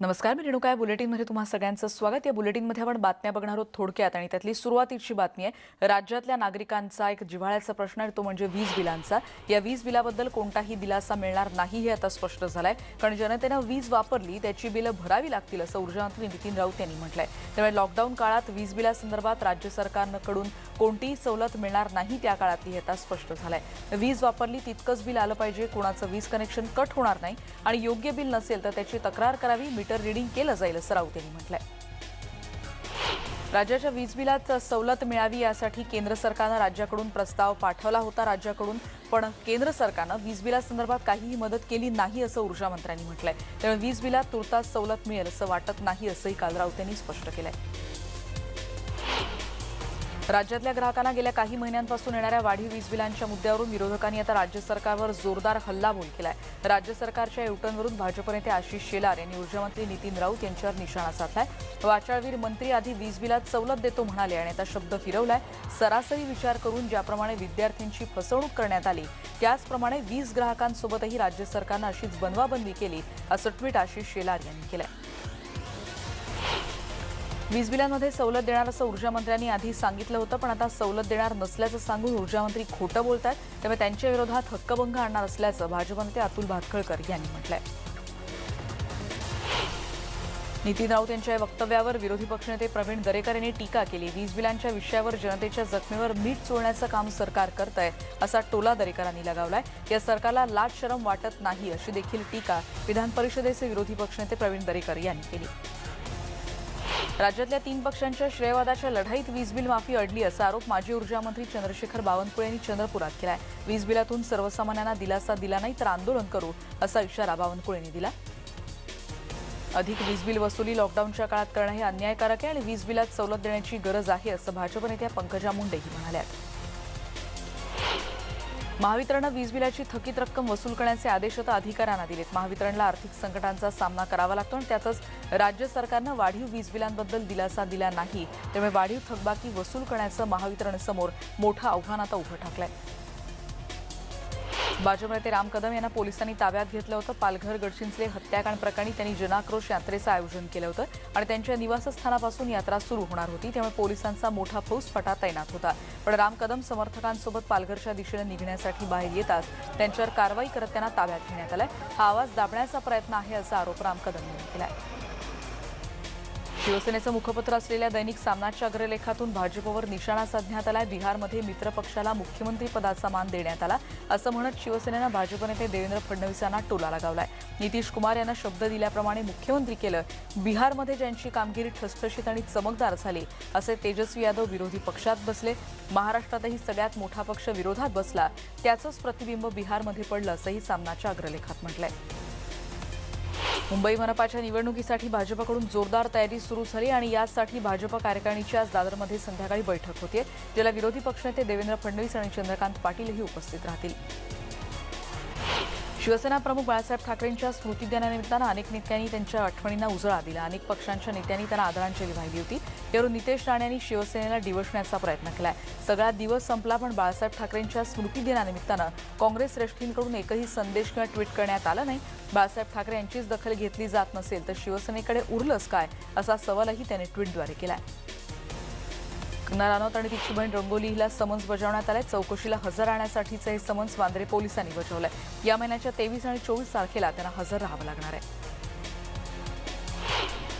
नमस्कार, मी रेणुका. बुलेटिनमध्ये तुम्हा सगळ्यांचं स्वागत. या बुलेटिनमध्ये आपण बातम्या बघणार आहोत थोडक्यात आणि त्यातली सुरुवातीची बातमी आहे राज्यातल्या नागरिकांचा एक जिव्हाळ्याचा प्रश्न आहे, तो म्हणजे वीज बिलांचा. या वीज बिलाबद्दल कोणताही दिलासा मिळणार नाही हे आता स्पष्ट झालंय, कारण जनतेनं वीज वापरली त्याची बिलं भरावी लागतील असं ऊर्जामंत्री नितीन राऊत यांनी म्हटलंय. त्यामुळे लॉकडाऊन काळात वीज बिलासंदर्भात राज्य सरकारकडून कोणतीही सवलत मिळणार नाही त्या काळातली हे आता स्पष्ट झालंय. वीज वापरली तितकंच बिल आलं पाहिजे, कोणाचं वीज कनेक्शन कट होणार नाही आणि योग्य बिल नसेल तर त्याची तक्रार करावी, मीटर रिडिंग केलं जाईल असं राऊत यांनी म्हटलंय. राज्याच्या वीज बिलात सवलत मिळावी यासाठी केंद्र सरकारनं राज्याकडून प्रस्ताव पाठवला होता राज्याकडून, पण केंद्र सरकारनं वीज बिलासंदर्भात काहीही मदत केली नाही असं ऊर्जा मंत्र्यांनी म्हटलंय. त्यामुळे वीज बिलात तुर्तास सवलत मिळेल असं वाटत नाही असंही काल राऊत यांनी स्पष्ट केलंय. राज्यातल्या ग्राहकांना गेल्या काही महिन्यांपासून येणाऱ्या वाढीव वीज बिलांच्या मुद्द्यावरून विरोधकांनी आता राज्य सरकारवर जोरदार हल्लाबोल केलाय. राज्य सरकारच्या युटर्नवरून भाजप नेते आशिष शेलार यांनी ऊर्जामंत्री नितीन राऊत यांच्यावर निशाणा साधलाय. वाचाळवीर मंत्री आधी वीज बिलात सवलत देतो म्हणाले आणि आता शब्द फिरवलाय. सरासरी विचार करून ज्याप्रमाणे विद्यार्थ्यांची फसवणूक करण्यात आली त्याचप्रमाणे वीज ग्राहकांसोबतही राज्य सरकारनं अशीच बनवाबनवी केली असं ट्विट आशिष शेलार यांनी केलंय. वीज बिलांमध्ये सवलत देणार असं ऊर्जामंत्र्यांनी आधी सांगितलं होतं, पण आता सवलत देणार नसल्याचं सांगून ऊर्जामंत्री खोटं बोलत आहेत. त्यामुळे त्यांच्या विरोधात हक्कभंग आणणार असल्याचं भाजप नेते अतुल भातखळकर यांनी म्हटलंय. नितीन राऊत यांच्या या वक्तव्यावर विरोधी पक्षनेते प्रवीण दरेकर यांनी टीका केली. वीज बिलांच्या विषयावर जनतेच्या जखमेवर मीठ चोळण्याचं काम सरकार करतंय असा टोला दरेकरांनी लगावलाय. या सरकारला लाज शरम वाटत नाही अशी देखील टीका विधान परिषदेचे विरोधी पक्षनेते प्रवीण दरेकर यांनी केली. राज्यातल्या 3 पक्षांच्या श्रेयवादाच्या लढाईत वीज बिल माफी अडली असा आरोप माजी ऊर्जामंत्री चंद्रशेखर बावनकुळे यांनी चंद्रपुरात केलाय. वीज बिलातून सर्वसामान्यांना दिलासा दिला नाही तर आंदोलन करू असा इशारा बावनकुळेंनी दिला. अधिक वीज बिल वसुली लॉकडाऊनच्या काळात करणं हे अन्यायकारक आहे आणि वीज बिलात सवलत देण्याची गरज आहे असं भाजप नेत्या पंकजा मुंडेही म्हणाल्या. महावितरणनं वीज बिलाची थकीत रक्कम वसूल करण्याचे आदेश आता अधिकाऱ्यांना दिलेत. महावितरणला आर्थिक संकटांचा सामना करावा लागतो आणि त्यातच राज्य सरकारनं वाढीव वीज बिलांबद्दल दिलासा दिला नाही, त्यामुळे वाढीव थकबाकी वसूल करण्याचं महावितरणसमोर मोठं आव्हान आता उभं ठाकलंय. भाजप नेते राम कदम यांना पोलिसांनी ताब्यात घेतलं होतं. पालघर गडचिंचले हत्याकांड प्रकरणी त्यांनी जनाक्रोश यात्रेचं आयोजन केलं होतं आणि त्यांच्या निवासस्थानापासून यात्रा सुरू होणार होती, त्यामुळे पोलिसांचा मोठा फौजफाटा तैनात होता. पण राम कदम समर्थकांसोबत पालघरच्या दिशेने निघण्यासाठी बाहेर येताच त्यांच्यावर कारवाई करत त्यांना ताब्यात घेण्यात आलाय. हा आवाज दाबण्याचा प्रयत्न आहे असा आरोप राम कदम यांनी केलाय. शिवसेनेचं मुखपत्र असलेल्या दैनिक सामनाच्या अग्रलेखातून भाजपवर निशाणा साधण्यात आलाय. बिहारमध्ये मित्र पक्षाला मुख्यमंत्री पदाचा मान देण्यात आला असं म्हणत शिवसेनेनं भाजप नेते देवेंद्र फडणवीस यांना टोला लगावलाय. नितीश कुमार यांना शब्द दिल्याप्रमाणे मुख्यमंत्री केलं. बिहारमध्ये ज्यांची कामगिरी ठसठशीत आणि चमकदार झाली असे तेजस्वी यादव विरोधी पक्षात बसले. महाराष्ट्रातही सगळ्यात मोठा पक्ष विरोधात बसला, त्याचंच प्रतिबिंब बिहारमध्ये पडलं असंही सामनाच्या अग्रलेखात म्हटलंय. मुंबई मनपाच्या निवडणुकीसाठी भाजपकडून जोरदार तयारी सुरू झाली आणि यासाठी भाजप कार्यकारिणीची आज दादरमध्ये संध्याकाळी बैठक होते, ज्याला विरोधी पक्षनेते देवेंद्र फडणवीस आणि चंद्रकांत पाटीलही उपस्थित राहतील. शिवसेना प्रमुख बाळासाहेब ठाकरेंच्या स्मृतिदिनानिमित्तानं अनेक नेत्यांनी त्यांच्या आठवणींना उजाळा दिला. अनेक पक्षांच्या नेत्यांनी त्यांना आदरांजली वाहिली होती. यावरून नितेश राणे यांनी शिवसेनेला डिवचण्याचा प्रयत्न केलाय. सगळा दिवस संपला, पण बाळासाहेब ठाकरेंच्या स्मृतिदिनानिमित्तानं काँग्रेस श्रेष्ठींकडून एकही संदेश किंवा ट्विट करण्यात आला नाही. बाळासाहेब ठाकरे यांचीच दखल घेतली जात नसेल तर शिवसेनेकडे उरलंच काय असा सवालही त्यांनी ट्विटद्वारे केलाय. कंगना राणौत आणि तिची बहीण रंगोली हिला समन्स बजावण्यात आलंय. चौकशीला हजर राहण्यासाठीचं हे समन्स वांद्रे पोलिसांनी बजावलंय. या महिन्याच्या 23 आणि 24 तारखेला त्यांना हजर राहावं लागणार आहे.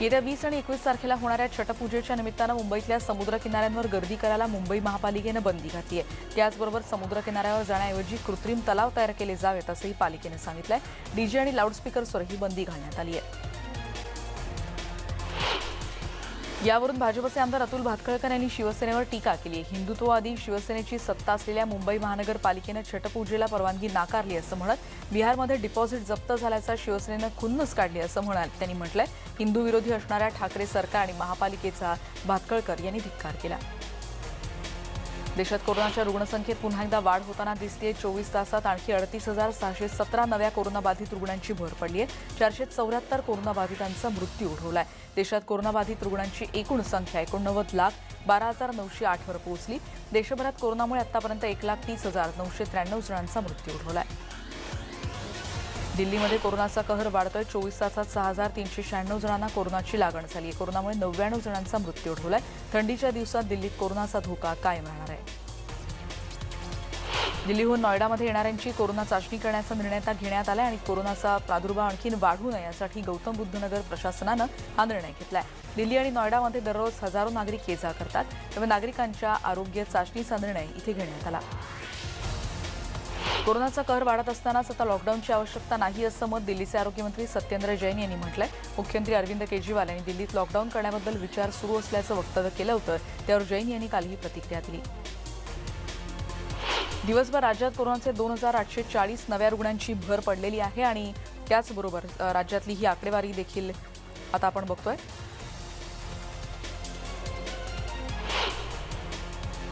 येत्या 20 आणि 21 तारखेला होणाऱ्या छटपूजेच्या निमित्तानं मुंबईतल्या समुद्र किनाऱ्यांवर गर्दी करायला मुंबई महापालिकेनं बंदी घातली आहे. त्याचबरोबर समुद्र किनाऱ्यावर जाण्याऐवजी कृत्रिम तलाव तयार केले जावेत असंही पालिकेनं सांगितलंय. डीजे आणि लाऊडस्पीकर्सवरही बंदी घालण्यात आली आहे. यावरून भाजपचे आमदार अतुल भातखळकर यांनी शिवसेनेवर टीका केली. हिंदुत्ववादी शिवसेनेची सत्ता असलेल्या मुंबई महानगरपालिकेनं छटपूजेला परवानगी नाकारली असं म्हणत बिहारमध्ये डिपॉझिट जप्त झाल्याचा शिवसेनेनं खुन्नस काढली असं त्यांनी म्हटलंय. हिंदू विरोधी असणाऱ्या ठाकरे सरकार आणि महापालिकेचा भातखळकर यांनी धिक्कार केला. देशात कोरोनाच्या रुग्णसंख्येत पुन्हा एकदा वाढ होताना दिसतेय. 24 तासात आणखी 38,617 नव्या कोरोनाबाधित रुग्णांची भर पडली आहे. 474 कोरोनाबाधितांचा मृत्यू ओढवलाय. देशात कोरोनाबाधित रुग्णांची एकूण संख्या 89,12,908 वर पोहोचली. देशभरात कोरोनामुळे आतापर्यंत 1,30,993 जणांचा मृत्यू ओढवलाय. दिल्लीमध्ये कोरोनाचा कहर वाढतोय. 24 तासात 6,396 जणांना कोरोनाची लागण झाली आहे. कोरोनामुळे 99 जणांचा मृत्यू ओढवलाय. थंडीच्या दिवसात दिल्लीत कोरोनाचा धोका कायम राहणार आहे. दिल्लीहून नोएडामध्ये येणाऱ्यांची कोरोना चाचणी करण्याचा निर्णय घेण्यात आला आणि कोरोनाचा प्रादुर्भाव आणखी वाढू नये यासाठी गौतम बुद्ध नगर प्रशासनानं हा निर्णय घेतलाय. दिल्ली आणि नोएडामध्ये दररोज हजारो नागरिक ये जा करतात. त्यामुळे नागरिकांच्या आरोग्य चाचणीचा निर्णय इथे घेण्यात आला. कोरोनाचा कहर वाढत असतानाच आता लॉकडाऊनची आवश्यकता नाही असं मत दिल्लीचे आरोग्यमंत्री सत्येंद्र जैन यांनी म्हटलंय. मुख्यमंत्री अरविंद केजरीवाल यांनी दिल्लीत लॉकडाऊन करण्याबद्दल विचार सुरू असल्याचं वक्तव्य केलं होतं. त्यावर जैन यांनी काल ही प्रतिक्रिया दिली. दिवसभर राज्यात कोरोनाचे 2,840 नव्या रुग्णांची भर पडलेली आहे आणि त्याचबरोबर राज्यातली ही आकडेवारी देखील आता आपण बघतोय.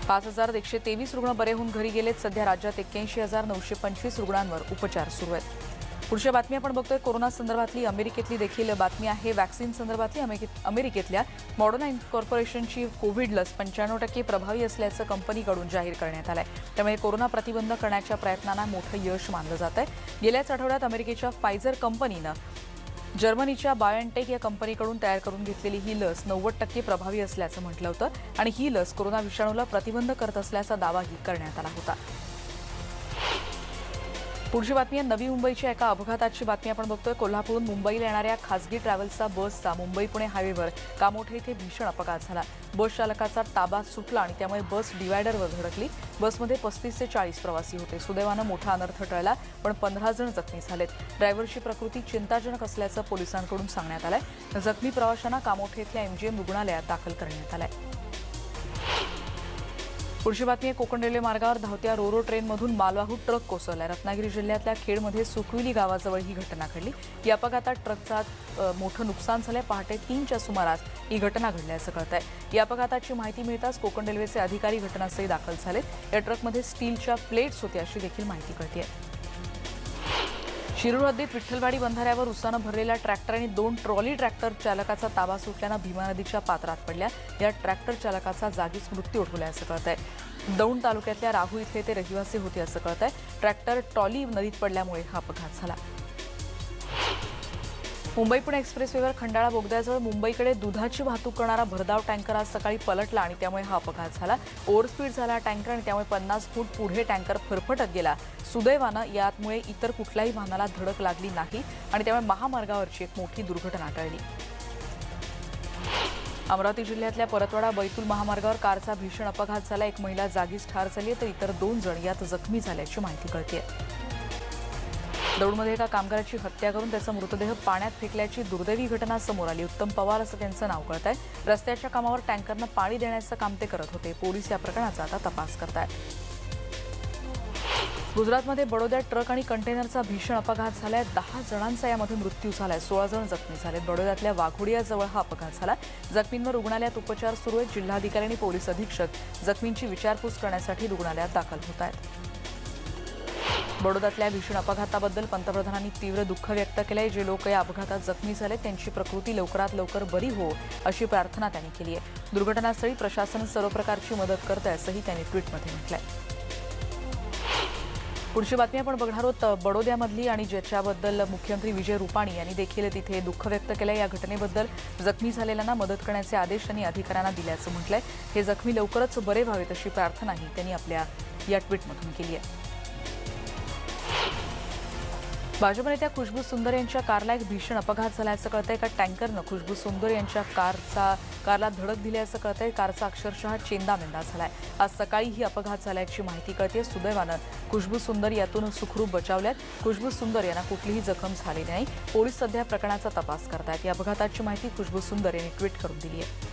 5,123 रुग्ण बरे होऊन घरी गेलेत. सध्या राज्यात 81,925 रुग्णांवर उपचार सुरू आहेत. पुढच्या बातमी आपण बघतोय. कोरोना संदर्भातली अमेरिकेतली देखील बातमी आहे. वॅक्सिन संदर्भातली अमेरिकेतल्या मॉडर्ना कॉर्पोरेशनची कोविड लस 95% प्रभावी असल्याचं कंपनीकडून जाहीर करण्यात आलंय. त्यामुळे कोरोना प्रतिबंध करण्याच्या प्रयत्नांना मोठं यश मानलं जात आहे. गेल्याच आठवड्यात अमेरिकेच्या फायझर कंपनीनं जर्मनीच्या बायोएनटेक या कंपनीकडून तयार करून घेतलेली ही लस 90% प्रभावी असल्याचं म्हटलं होतं आणि ही लस कोरोना विषाणूला प्रतिबंध करत असल्याचा दावाही करण्यात आला होता. पुढची बातमी आहे नवी मुंबईच्या एका अपघाताची बातमी आपण बघतोय. कोल्हापूरहून मुंबईला येणाऱ्या खासगी ट्रॅव्हल्सचा बसचा मुंबई पुणे हायवेवर कामोठे येथे भीषण अपघात झाला. बस चालकाचा ताबा सुटला आणि त्यामुळे बस डिवायडरवर धडकली. बसमध्ये 35 ते 40 प्रवासी होते. सुदैवानं मोठा अनर्थ टळला, पण 15 जण जखमी झालेत. ड्रायव्हरची प्रकृती चिंताजनक असल्याचं पोलिसांकडून सांगण्यात आलंय. जखमी प्रवाशांना कामोठे इथल्या एमजीएम रुग्णालयात दाखल करण्यात आलंय. पुढची बातमी आहे. कोकण रेल्वे मार्गावर धावत्या रोरो ट्रेनमधून मालवाहू ट्रक कोसळला. रत्नागिरी जिल्ह्यातल्या खेडमध्ये सुकविली गावाजवळ ही घटना घडली. या अपघातात ट्रकचा मोठं नुकसान झालंय. पहाटे 3च्या सुमारास ही घटना घडल्याचं कळतंय. या अपघाताची माहिती मिळताच कोकण रेल्वेचे अधिकारी घटनास्थळी दाखल झालेत. या ट्रकमध्ये स्टीलच्या प्लेट्स होत्या अशी देखील माहिती कळतेय. शिरूर हद्दीत विठ्ठलवाडी बंधाऱ्यावर उसानं भरलेल्या ट्रॅक्टर आणि 2 ट्रॉली ट्रॅक्टर चालकाचा ताबा सुटल्यानं भीमा नदीच्या पात्रात पडल्या. या ट्रॅक्टर चालकाचा जागीच मृत्यू ओढवलाय असं कळतंय. दौंड तालुक्यातल्या राहू इथले ते रहिवासी होते असं कळतंय. ट्रॅक्टर ट्रॉली नदीत पडल्यामुळे हा अपघात झाला. मुंबई पुणे एक्सप्रेसवेवर खंडाळा बोगद्याजवळ मुंबईकडे दुधाची वाहतूक करणारा भरधाव टँकर आज सकाळी पलटला आणि त्यामुळे हा अपघात झाला. ओव्हरस्पीड झाला टँकर आणि त्यामुळे 50 फूट पुढे टँकर फरफटत गेला. सुदैवानं यामुळे इतर कुठल्याही वाहनाला धडक लागली नाही आणि त्यामुळे महामार्गावरची एक मोठी दुर्घटना टळली. अमरावती जिल्ह्यातल्या परतवाडा बैतूल महामार्गावर कारचा भीषण अपघात झाला. एक महिला जागीच ठार झाली तर इतर 2 जण यात जखमी झाल्याची माहिती कळतेय. दौंडमध्ये एका कामगाराची हत्या करून त्याचा मृतदेह पाण्यात फेकल्याची दुर्दैवी घटना समोर आली. उत्तम पवार असं त्यांचं नाव कळत आहे. रस्त्याच्या कामावर टँकरनं पाणी देण्याचं काम ते करत होते. पोलीस या प्रकरणाचा आता तपास करत आहेत. गुजरातमध्ये बडोद्यात ट्रक आणि कंटेनरचा भीषण अपघात झालाय. 10 जणांचा यामध्ये मृत्यू झालाय. 16 जण जखमी झालेत. बडोद्यातल्या वाघोडियाजवळ हा अपघात झाला. जखमींवर रुग्णालयात उपचार सुरू आहेत. जिल्हाधिकारी आणि पोलीस अधीक्षक जखमींची विचारपूस करण्यासाठी रुग्णालयात दाखल होत आहेत. बडोद्यातल्या भीषण अपघाताबद्दल पंतप्रधानांनी तीव्र दुःख व्यक्त केलंय. जे लोक या अपघातात जखमी झाले त्यांची प्रकृती लवकरात लवकर बरी हो अशी प्रार्थना त्यांनी केली आहे. दुर्घटनास्थळी प्रशासन सर्व प्रकारची मदत करत आहे असंही त्यांनी ट्विटमध्ये म्हटलंय. पुढची बातमी आपण बघणार आहोत बडोद्यामधली आणि ज्याच्याबद्दल मुख्यमंत्री विजय रुपाणी यांनी देखील तिथे दुःख व्यक्त केलंय. या घटनेबद्दल जखमी झालेल्यांना मदत करण्याचे आदेश त्यांनी अधिकाऱ्यांना दिल्याचं म्हटलंय. हे जखमी लवकरच बरे व्हावेत अशी प्रार्थनाही त्यांनी आपल्या या ट्विटमधून केली आहे. भाजप नेत्या खुशबू सुंदर यांच्या कारला एक भीषण अपघात झाल्याचं कळतंय. एका टँकरनं खुशबू सुंदर यांच्या कारला धडक दिल्याचं कळतंय. कारचा अक्षरशः चेंदामेंदा झालाय. आज सकाळी ही अपघात झाल्याची माहिती कळते. सुदैवानं खुशबू सुंदर यातून सुखरूप बचावल्यात. खुशबू सुंदर यांना कुठलीही जखम झाली नाही. पोलीस सध्या प्रकरणाचा तपास करतायत. या अपघाताची माहिती खुशबू सुंदर यांनी ट्विट करून दिली आहे.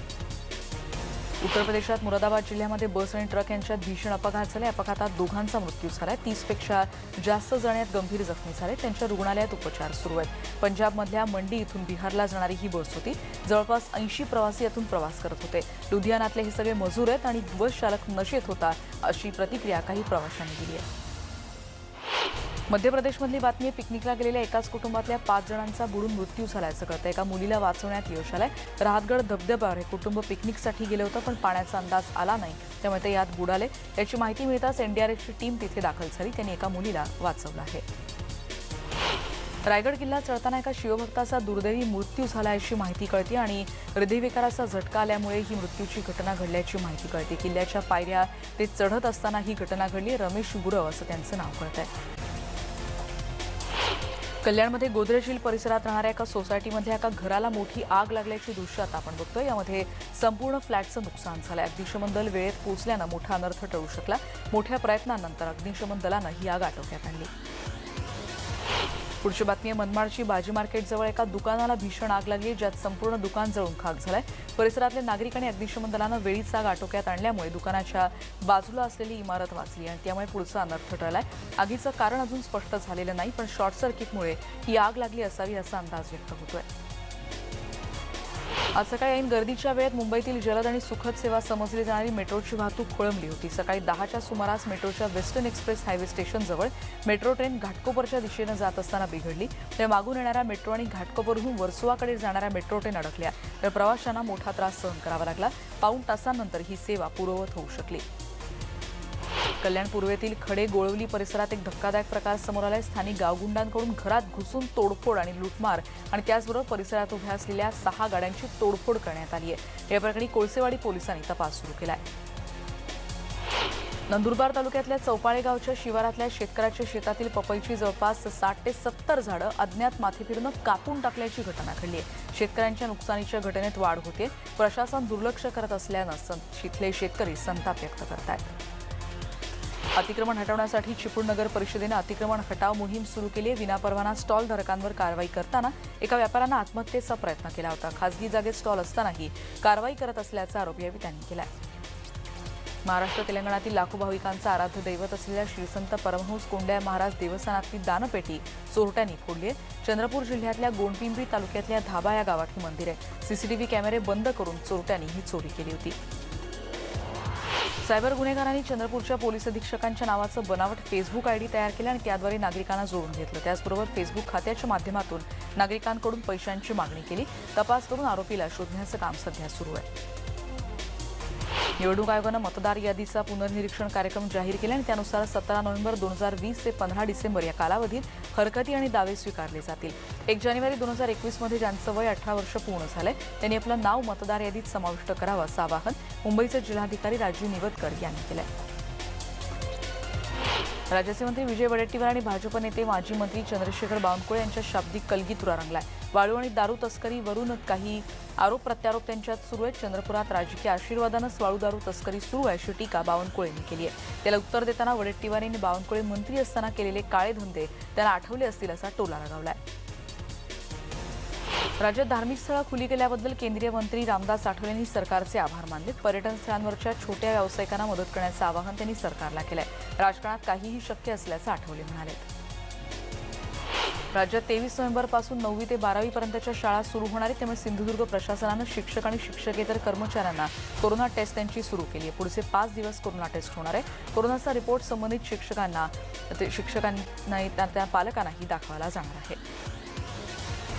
उत्तर प्रदेशात मुरादाबाद जिल्ह्यामध्ये बस आणि ट्रक यांच्यात भीषण अपघात झाला. या अपघातात 2घांचा मृत्यू झालाय. 30पेक्षा जास्त जण यात गंभीर जखमी झाले. त्यांच्या रुग्णालयात उपचार सुरू आहेत. पंजाबमधल्या मंडी इथून बिहारला जाणारी ही बस होती. जवळपास 80 प्रवासी यातून प्रवास करत होते. लुधियानातले हे सगळे मजूर आहेत आणि बस चालक नशेत होता अशी प्रतिक्रिया काही प्रवाशांनी दिली आहे. मध्य प्रदेशमधली बातमी आहे. पिकनिकला गेलेल्या एकाच कुटुंबातल्या 5 जणांचा बुडून मृत्यू झाल्याचं कळतं. एका मुलीला वाचवण्यात यश आलंय. राहतगड धबधब्यावर हे कुटुंब पिकनिकसाठी गेलं होतं पण पाण्याचा अंदाज आला नाही त्यामुळे ते यात बुडाले. याची माहिती मिळताच एनडीआरएफची टीम तिथे दाखल झाली. त्यांनी एका मुलीला वाचवलं आहे. रायगड किल्ला चढताना एका शिवभक्ताचा दुर्दैवी मृत्यू झाला अशी माहिती कळते आणि हृदयविकाराचा झटका आल्यामुळे ही मृत्यूची घटना घडल्याची माहिती कळते. किल्ल्याच्या पायऱ्या ते चढत असताना ही घटना घडली. रमेश गुरव असं त्यांचं नाव कळतंय. कल्याणमध्ये गोदरेज हिल परिसरात राहणाऱ्या एका सोसायटीमध्ये एका घराला मोठी आग लागल्याची दृश्य आता आपण बघतोय. यामध्ये संपूर्ण फ्लॅटचं नुकसान झालंय. अग्निशमन दल वेळेत पोहोचल्यानं मोठा अनर्थ टळू शकला. मोठ्या प्रयत्नांनंतर अग्निशमन दलानं ही आग आटोक्यात आणली. पुढची बातमी आहे मनमाडची भाजी मार्केटजवळ एका दुकानाला भीषण आग लागली, ज्यात संपूर्ण दुकान जळून खाक झालंय. परिसरातले नागरिक आणि अग्निशमन दलानं वेळीच आग आटोक्यात आणल्यामुळे दुकानाच्या बाजूला असलेली इमारत वाचली आणि त्यामुळे पुढचा अनर्थ टळलाय. आगीचं कारण अजून स्पष्ट झालेलं नाही, पण शॉर्ट सर्किटमुळे ही आग लागली असावी असा अंदाज व्यक्त होतोय. आज सकाळी ऐन गर्दीच्या वेळेत मुंबईतील जलद आणि सुखद सेवा समजली जाणारी मेट्रोची वाहतूक खोळंबली होती. सकाळी 10च्या सुमारास मेट्रोच्या वेस्टर्न एक्सप्रेस हायवे स्टेशनजवळ मेट्रो ट्रेन घाटकोपरच्या दिशेनं जात असताना बिघडली. तर मागून येणाऱ्या मेट्रो आणि घाटकोपरहून वर्सोवाकडे जाणाऱ्या मेट्रो ट्रेन अडकल्या. तर प्रवाशांना मोठा त्रास सहन करावा लागला. पाऊण तासानंतर ही सेवा पूर्ववत होऊ शकली. कल्याण पूर्वेतील खडे गोळवली परिसरात एक धक्कादायक प्रकार समोर आलाय. स्थानिक गावगुंडांकडून घरात घुसून तोडफोड आणि लूटमार आणि त्याचबरोबर परिसरात उभ्या असलेल्या 6 गाड्यांची तोडफोड करण्यात आली आहे. या प्रकरणी कोळसेवाडी पोलिसांनी तपास सुरू केलाय. नंदुरबार तालुक्यातल्या चौपाळे गावच्या शिवारातल्या शेतकऱ्याच्या शेतातील पपईची जवळपास 60 ते 70 झाडं अज्ञात माथेफिरूनं कापून टाकल्याची घटना घडली आहे. शेतकऱ्यांच्या नुकसानीच्या घटनेत वाढ होते. प्रशासन दुर्लक्ष करत असल्यानं तिथले शेतकरी संताप व्यक्त करतायत. अतिक्रमण हटवण्यासाठी चिपळूण नगर परिषदेनं अतिक्रमण हटाव मोहीम सुरू केली आहे. विनापरवाना स्टॉल धारकांवर कारवाई करताना एका व्यापाऱ्यानं आत्महत्येचा प्रयत्न केला होता. खासगी जागेत स्टॉल असतानाही कारवाई करत असल्याचा आरोप यावेळी त्यांनी केला. महाराष्ट्र तेलंगणातील लाखो भाविकांचं आराध्य दैवत असलेल्या श्रीसंत परमहंस कोंडया महाराज देवस्थानातली दानपेटी चोरट्यांनी फोडली आहे. चंद्रपूर जिल्ह्यातल्या गोंडपिंपरी तालुक्यातल्या धाबा या गावात ही मंदिर आहे. सीसीटीव्ही कॅमेरे बंद करून चोरट्यांनी ही चोरी केली होती. सायबर गुन्हेगारांनी चंद्रपूरच्या पोलीस अधीक्षकांच्या नावाचं बनावट फेसबुक आयडी तयार केलं आणि त्याद्वारे नागरिकांना जोडून घेतलं. त्याचबरोबर फेसबुक खात्याच्या माध्यमातून नागरिकांकडून पैशांची मागणी केली. तपास करून आरोपीला शोधण्याचं काम सध्या सुरू आहे. निवडणूक आयोगानं मतदार यादीचा पुनर्निरीक्षण कार्यक्रम जाहीर केला आणि त्यानुसार 17 नोव्हेंबर 2020 ते 15 डिसेंबर या कालावधीत हरकती आणि दावे स्वीकारले जातील. 1 जानेवारी 2021 मध्ये ज्यांचं वय 18 वर्ष पूर्ण झालंय त्यांनी आपलं नाव मतदार यादीत समाविष्ट करावं असं आवाहन मुंबईचे जिल्हाधिकारी राजीव निवतकर यांनी केलंय. राज्याचे मंत्री विजय वडेट्टीवार आणि भाजप नेते माजी मंत्री चंद्रशेखर बावनकुळे यांच्या शाब्दिक कलगीतुरा रंगलाय. वाळू आणि दारू तस्करीवरून काही आरोप प्रत्यारोप त्यांच्यात सुरू आहेत. चंद्रपुरात राजकीय आशीर्वादानंच वाळू दारू तस्करी सुरू आहे अशी टीका बावनकुळेंनी केली आहे. त्याला उत्तर देताना वडेट्टीवार यांनी बावनकुळे मंत्री असताना केलेले काळे धंदे त्यांना आठवले असतील असा टोला लगावलाय. राज्यात धार्मिक स्थळं खुली केल्याबद्दल केंद्रीय मंत्री रामदास आठवले यांनी सरकारचे आभार मानले. पर्यटन स्थळांवरच्या छोट्या व्यावसायिकांना मदत करण्याचं आवाहन त्यांनी सरकारला केलंय. राजकारणात काहीही शक्य असल्याचं आठवले म्हणाले. राज्यात 23 नोव्हेंबरपासून 9वी ते 12वी पर्यंतच्या शाळा सुरू होणार आहेत. त्यामुळे सिंधुदुर्ग प्रशासनानं शिक्षक आणि शिक्षकेतर कर्मचाऱ्यांना कोरोना टेस्ट त्यांची सुरू केली आहे. पुढचे 5 दिवस कोरोना टेस्ट होणार आहे. कोरोनाचा रिपोर्ट संबंधित शिक्षकांना त्या पालकांनाही दाखवायला जाणार आहे.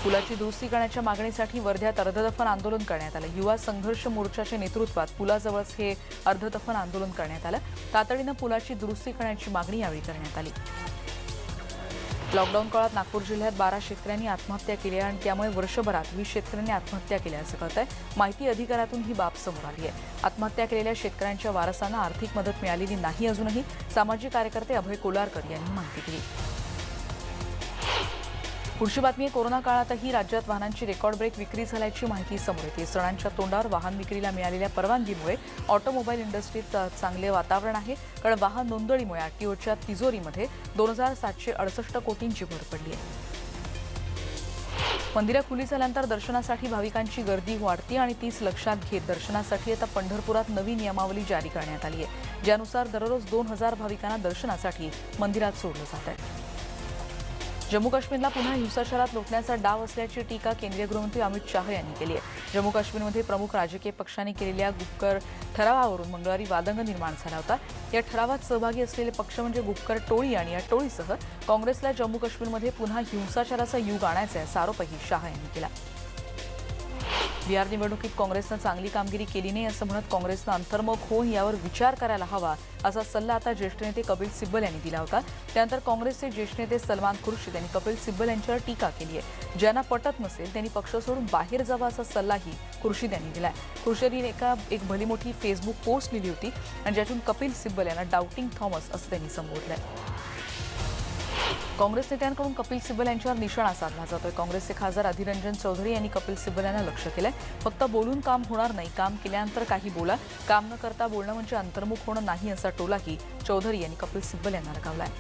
पुलाची दुरुस्ती करण्याच्या मागणीसाठी वर्ध्यात अर्धदफन आंदोलन करण्यात आलं. युवा संघर्ष मोर्चाच्या नेतृत्वात पुलाजवळच हे अर्धदफन आंदोलन करण्यात आलं. तातडीनं पुलाची दुरुस्ती करण्याची मागणी यावेळी करण्यात आली. लॉकडाऊन काळात नागपूर जिल्ह्यात 12 शेतकऱ्यांनी आत्महत्या केली आणि त्यामुळे वर्षभरात 20 शेतकऱ्यांनी आत्महत्या केल्या असं कळतंय. माहिती अधिकारातून ही बाब समोर आली आहे. आत्महत्या केलेल्या शेतकऱ्यांच्या वारसांना आर्थिक मदत मिळालेली नाही अजूनही. सामाजिक कार्यकर्ते अभय कोलारकर यांनी माहिती दिली. पुढची बातमी आहे. कोरोना काळातही राज्यात वाहनांची रेकॉर्ड ब्रेक विक्री झाल्याची माहिती समोर येते. सणांच्या तोंडावर वाहन विक्रीला मिळालेल्या परवानगीमुळे ऑटोमोबाईल इंडस्ट्रीत चांगले वातावरण आहे. कारण वाहन नोंदणीमुळे आरटीओच्या तिजोरीमध्ये 2768 कोटींची भर पडली आहे. मंदिरं खुली झाल्यानंतर दर्शनासाठी भाविकांची गर्दी वाढती आणि तीच लक्षात घेत दर्शनासाठी आता पंढरपुरात नवी नियमावली जारी करण्यात आली आहे. ज्यानुसार दररोज 2000 भाविकांना दर्शनासाठी मंदिरात सोडलं जात आहे. जम्मू काश्मीरला पुन्हा हिंसाचारात लोटण्याचा डाव असल्याची टीका केंद्रीय गृहमंत्री अमित शाह यांनी केली आहे. जम्मू काश्मीरमध्ये प्रमुख राजकीय पक्षांनी केलेल्या गुपकर ठरावावरून मंगळवारी वादंग निर्माण झाला होता. या ठरावात सहभागी असलेले पक्ष म्हणजे गुपकर टोळी आणि या टोळीसह काँग्रेसला जम्मू काश्मीरमध्ये पुन्हा हिंसाचाराचा युग आणायचा असा आरोपही शाह यांनी केला. बिहार निवडणुकीत काँग्रेसनं चांगली कामगिरी केली नाही असं म्हणत काँग्रेसनं अंतर्मुख होऊन यावर विचार करायला हवा असा सल्ला आता ज्येष्ठ नेते कपिल सिब्बल यांनी दिला होता। त्यानंतर काँग्रेसचे ज्येष्ठ नेते सलमान खुर्शीद यांनी कपिल सिब्बल यांच्यावर टीका केली आहे। ज्यांना पटत नसेल त्यांनी पक्ष सोडून बाहेर जावं असा सल्लाही खुर्शीद यांनी दिलाय। खुर्शीद यांनी एक भली मोठी फेसबुक पोस्ट लिहिली होती आणि ज्यातून कपिल सिब्बल यांना डाउटिंग थॉमस असं त्यांनी संबोधलंय। काँग्रेस नेत्यांकडून कपिल सिब्बल यांच्यावर निशाणा साधला जातोय। काँग्रेसचे खासदार अधीर रंजन चौधरी यांनी कपिल सिब्बल यांना लक्ष्य केलंय। फक्त बोलून काम होणार नाही, काम केल्यानंतर काही बोला, काम न करता बोलणं म्हणजे अंतर्मुख होणं नाही असा टोलाही चौधरी यांनी कपिल सिब्बल यांना लगावलाय।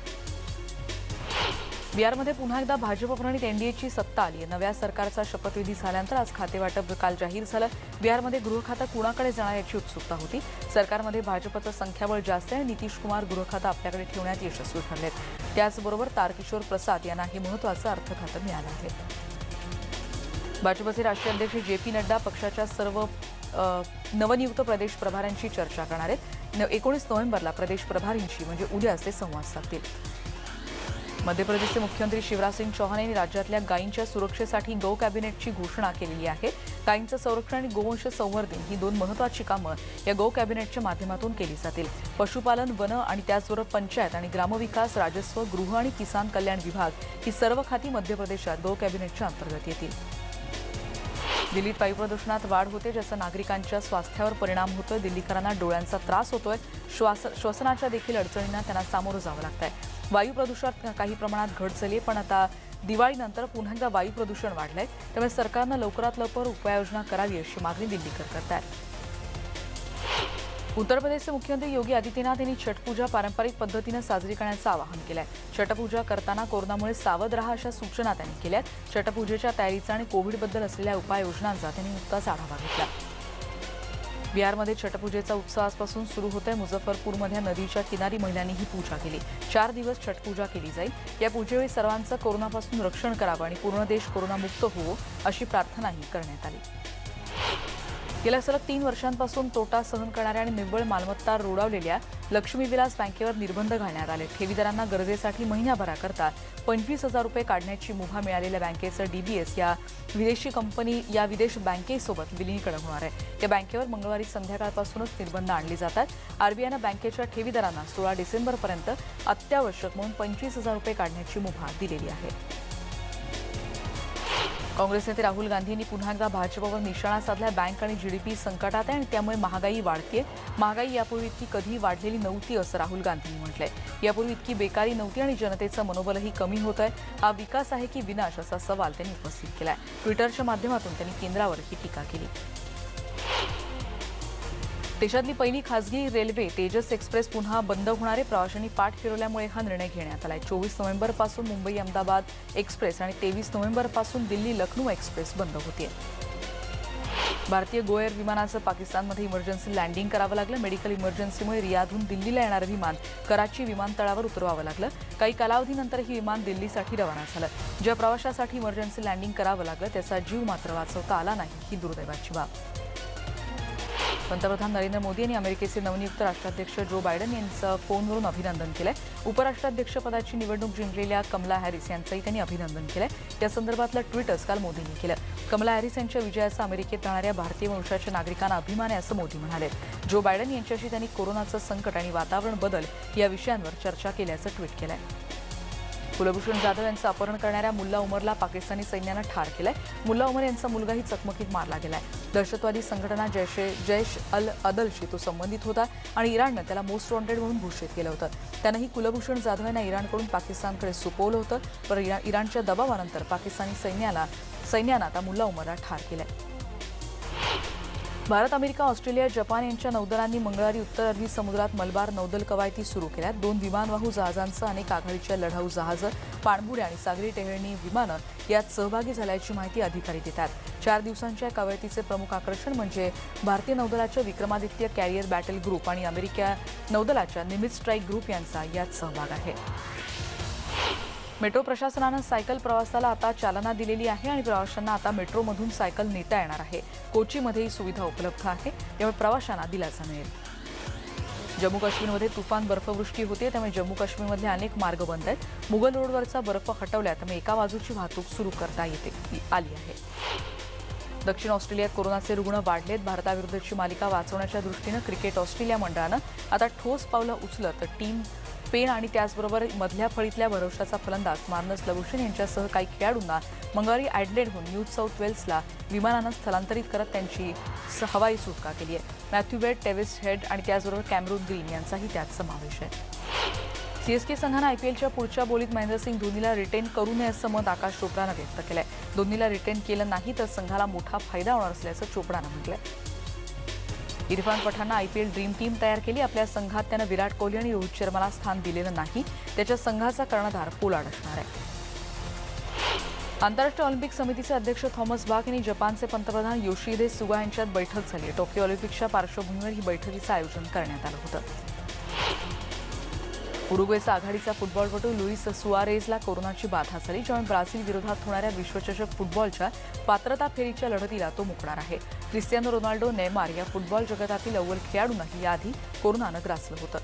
बिहारमध्ये पुन्हा एकदा भाजपप्रणित एनडीएची सत्ता आली आहे। नव्या सरकारचा शपथविधी झाल्यानंतर आज खातेवाटप काल जाहीर झालं। बिहारमध्ये गृह खातं कुणाकडे जाणार याची उत्सुकता होती। सरकारमध्ये भाजपचं संख्याबळ जास्त आहे। नितीश कुमार गृह खातं आपल्याकडे ठेवण्यात यशस्वी ठरलेत। त्याचबरोबर तारकिशोर प्रसाद यांना हे महत्त्वाचं अर्थखातं मिळालं आहे। भाजपचे राष्ट्रीय अध्यक्ष जे.पी. नड्डा पक्षाच्या सर्व नवनियुक्त प्रदेश प्रभाऱ्यांची चर्चा करणार आहेत। 19 नोव्हेंबरला प्रदेश प्रभारींशी म्हणजे उद्या ते संवाद साधतील। मध्य प्रदेशचे मुख्यमंत्री शिवराज सिंग चौहान यांनी राज्यातल्या गायींच्या सुरक्षेसाठी गौ कॅबिनेटची घोषणा केलेली आहे। गायींचं संरक्षण आणि गोवंश संवर्धन ही दोन महत्त्वाची कामं या गौ कॅबिनेटच्या माध्यमातून केली जातील। पशुपालन, वन आणि त्याचबरोबर पंचायत आणि ग्रामविकास, राजस्व, गृह आणि किसान कल्याण विभाग ही सर्व खाती मध्य प्रदेशात गौ कॅबिनेटच्या अंतर्गत येतील। दिल्लीत वायू प्रदूषणात वाढ होते, ज्याचा नागरिकांच्या स्वास्थ्यावर परिणाम होतोय। दिल्लीकरांना डोळ्यांचा त्रास होतोय, श्वसनाच्या देखील अडचणींना त्यांना सामोरं जावं लागतंय। वायू प्रदूषणात काही प्रमाणात घट झाली पण आता दिवाळीनंतर पुन्हा एकदा वायू प्रदूषण वाढलंय। त्यामुळे सरकारनं लवकरात लवकर उपाययोजना करावी अशी मागणी दिल्लीकर करतायत। उत्तर प्रदेशचे मुख्यमंत्री योगी आदित्यनाथ यांनी छठपूजा पारंपरिक पद्धतीनं साजरी करण्याचं आवाहन केलंय। छठपूजा करताना कोरोनामुळे सावध राहा अशा सूचना त्यांनी केल्यात। छठपूजेच्या तयारीचा आणि कोविडबद्दल असलेल्या उपाययोजनांचा त्यांनी नुकताच आढावा घेतला। बिहारमध्ये छठपूजेचा उत्सव आजपासून सुरू होतोय। मुझफ्फरपूरमध्ये नदीच्या किनारी महिलांनी ही पूजा केली। 4 दिवस छठपूजा केली जाईल। या पूजेवेळी सर्वांचं कोरोनापासून रक्षण करावं आणि पूर्ण देश कोरोनामुक्त होवो अशी प्रार्थनाही करण्यात आली। गेल्या सलग 3 वर्षांपासून तोटा सहन करणाऱ्या आणि निव्वळ मालमत्ता रोडावलेल्या लक्ष्मी विलास बँकेवर निर्बंध घालण्यात आले। ठेवीदारांना गरजेसाठी महिन्याभराकरता 25,000 रुपये काढण्याची मुभा मिळालेल्या बँकेचं डीबीएस या विदेश बँकेसोबत विलीनीकरण होणार आहे। या बँकेवर मंगळवारी संध्याकाळपासूनच निर्बंध आणले जातात। आरबीआयनं बँकेच्या ठेवीदारांना 16 डिसेंबरपर्यंत अत्यावश्यक म्हणून 25,000 रुपये काढण्याची मुभा दिलेली आहे। काँग्रेस नेते राहुल गांधी यांनी पुन्हा एकदा भाजपवर निशाणा साधला। बँक आणि जीडीपी संकटात आहे आणि त्यामुळे महागाई वाढतेय। महागाई यापूर्वी इतकी कधीही वाढलेली नव्हती असं राहुल गांधींनी म्हटलंय। यापूर्वी इतकी बेकारी नव्हती आणि जनतेचं मनोबलही कमी होत आहे। हा विकास आहे की विनाश असा सवाल त्यांनी उपस्थित केलाय। ट्विटरच्या माध्यमातून त्यांनी केंद्रावर ही टीका केली। देशातली पहिली खासगी रेल्वे तेजस एक्सप्रेस पुन्हा बंद होणार आहे। प्रवाशांनी पाठ फिरवल्यामुळे हा निर्णय घेण्यात आलाय। 24 नोव्हेंबरपासून मुंबई अहमदाबाद एक्सप्रेस आणि 23 नोव्हेंबरपासून दिल्ली लखनौ एक्सप्रेस बंद होते। भारतीय गो एअर विमानाचं पाकिस्तानमध्ये इमर्जन्सी लँडिंग करावं लागलं। मेडिकल इमर्जन्सीमुळे रियादहून दिल्लीला येणारं विमान कराची विमानतळावर उतरवावं लागलं। काही कालावधीनंतर ही विमान दिल्लीसाठी रवाना झालं। ज्या प्रवाशासाठी इमर्जन्सी लँडिंग करावं लागलं त्याचा जीव मात्र वाचवता आला नाही, ही दुर्दैवाची बाब। पंतप्रधान नरेंद्र मोदी यांनी अमेरिकेचे नवनियुक्त राष्ट्राध्यक्ष जो बायडन यांचं फोनवरून अभिनंदन केलंय। उपराष्ट्राध्यक्षपदाची निवडणूक जिंकलेल्या कमला हॅरिस यांचंही त्यांनी अभिनंदन केलंय। या संदर्भातलं ट्विटच काल मोदींनी केलं। कमला हॅरिस यांच्या विजयाचा अमेरिकेत राहणाऱ्या भारतीय वंशाच्या नागरिकांना अभिमान आहे असं मोदी म्हणाले। जो बायडन यांच्याशी त्यांनी कोरोनाचं संकट आणि वातावरण बदल या विषयांवर चर्चा केल्याचं ट्विट केलंय। कुलभूषण जाधव यांचं अपहरण करणाऱ्या मुल्ला उमरला पाकिस्तानी सैन्यानं ठार केलंय। मुल्ला उमर यांचा मुलगाही चकमकीत मारला गेलाय। दहशतवादी संघटना जैश अल अदलशी तो संबंधित होता आणि इराणनं त्याला मोस्ट वॉन्टेड म्हणून घोषित केलं होतं। त्यानंही कुलभूषण जाधव यांना इराणकडून पाकिस्तानकडे सोपवलं होतं, पण इराणच्या दबावानंतर पाकिस्तानी सैन्यानं आता मुल्ला उमरला ठार केलंय। भारत, अमेरिका, ऑस्ट्रेलिया, जपान यांच्या नौदलांनी मंगळवारी उत्तर अरबी समुद्रात मलबार नौदल कवायती सुरू केल्यात। 2 विमानवाहू जहाजांसह अनेक आघाडीच्या लढाऊ जहाजं, पाणबुड्या आणि सागरी टेहळणी विमानं यात सहभागी झाल्याची माहिती अधिकारी देतात। 4 दिवसांच्या कवायतीचे प्रमुख आकर्षण म्हणजे भारतीय नौदलाच्या विक्रमादित्य कॅरियर बॅटल ग्रुप आणि अमेरिका नौदलाच्या निमित्झ स्ट्राईक ग्रुप यांचा यात सहभाग आहे। मेट्रो प्रशासनानं सायकल प्रवासाला आता चालना दिलेली आहे आणि प्रवाशांना आता मेट्रोमधून सायकल नेता येणार आहे। कोचीमध्येही सुविधा उपलब्ध आहे, त्यामुळे प्रवाशांना दिलासा मिळेल। जम्मू काश्मीरमध्ये तुफान बर्फवृष्टी होते, त्यामुळे जम्मू काश्मीरमधले अनेक मार्ग बंद आहेत। मुघल रोडवरचा बर्फ हटवला, त्यामुळे एका बाजूची वाहतूक सुरू करता आली आहे। दक्षिण ऑस्ट्रेलियात कोरोनाचे रुग्ण वाढलेत. भारताविरुद्धची मालिका वाचवण्याच्या दृष्टीनं क्रिकेट ऑस्ट्रेलिया मंडळानं आता ठोस पावलं उचलत तर टीम पेन आणि त्याचबरोबर मधल्या फळीतल्या भरवशाचा फलंदाज मार्नस लबुशेन यांच्यासह काही खेळाडूंना मंगळवारी ॲडलेडहून न्यू साऊथ वेल्सला विमानानं स्थलांतरित करत त्यांची हवाई सुटका केली आहे. मॅथ्यू वेड, टेविस हेड आणि त्याचबरोबर कॅमरून ग्रीन यांचाही त्यात समावेश आहे. सीएसके संघानं आयपीएलच्या पुढच्या बोलीत महेंद्रसिंग धोनीला रिटेन करू नये असं मत आकाश चोप्रानं व्यक्त केलंय. धोनीला रिटेन केलं नाही तर संघाला मोठा फायदा होणार असल्याचं चोप्रानं म्हटलंय. इरफान पठाणनं आयपीएल ड्रीम टीम तयार केली. आपल्या संघात त्यानं विराट कोहली आणि रोहित शर्माला स्थान दिलेलं नाही. त्याच्या संघाचा कर्णधार पोलार्ड असणार आहे. आंतरराष्ट्रीय ऑलिम्पिक समितीचे अध्यक्ष थॉमस बाक यांनी जपानचे पंतप्रधान योशिहिदे सुगा यांच्यात बैठक झाली आहे. टोकियो ऑलिम्पिकच्या पार्श्वभूमीवर ही बैठकीचं आयोजन करण्यात आलं होतं. उरुग्वेचा आघाडीचा फुटबॉलपटू लुईस सुआरेझला कोरोनाची बाधा झाली, ज्यामुळे ब्राझील विरोधात होणाऱ्या विश्वचषक फुटबॉलच्या पात्रता फेरीच्या लढतीला तो मुकणार आहे. क्रिस्टियानो रोनाल्डो, नेमार या फुटबॉल जगतातील अव्वल खेळाडूंनाही याआधी कोरोनानं ग्रासलं होतं.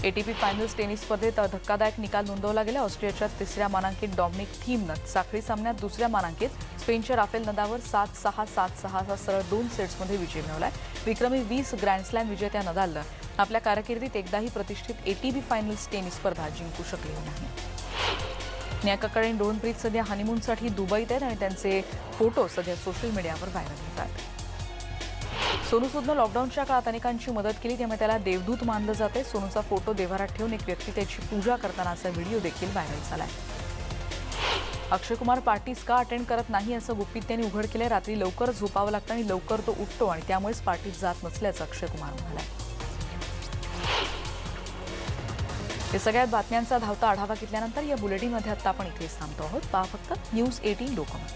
एटीपी फायनल्स टेनिस स्पर्धेत धक्कादायक निकाल नोंदवला गेला. ऑस्ट्रियाच्या तिसऱ्या मानांकित डॉमिनिक थीमनं साखळी सामन्यात दुसऱ्या मानांकित स्पेनच्या राफेल नदालवर 7-6, 7-6 असा सरळ 2 सेट्समध्ये विजय मिळवलाय. विक्रमी 20 ग्रँडस्लॅम विजेत्या नदालनं आपल्या कारकिर्दीत एकदाही प्रतिष्ठित एटीपी फायनल्स टेनिस स्पर्धा जिंकू शकलेली नाही. न्याकाकडे आणि रोहनप्रीत सध्या हनीमूनसाठी दुबईत आहेत आणि त्यांचे फोटो सध्या सोशल मीडियावर व्हायरल होतात. सोनू सूदनं लॉकडाऊनच्या काळात अनेकांची मदत केली, त्यामुळे त्याला देवदूत मानलं जाते. सोनूचा फोटो देव्हारात ठेवून एक व्यक्ती त्याची पूजा करतानाचा व्हिडिओ देखील व्हायरल झालाय. अक्षय कुमार पार्टीज का अटेंड करत नाही असं गुपित त्यांनी उघड केलंय. रात्री लवकर झोपावं लागतं आणि लवकर तो उठतो आणि त्यामुळेच पार्टीज जात नसल्याचं अक्षय कुमार म्हणालाय. हे सगळ्यात बातम्यांचा धावता आढावा घेतल्यानंतर या बुलेटिनमध्ये आता आपण इथेच थांबतो आहोत. पहा फक्त न्यूज 18 लोकमत.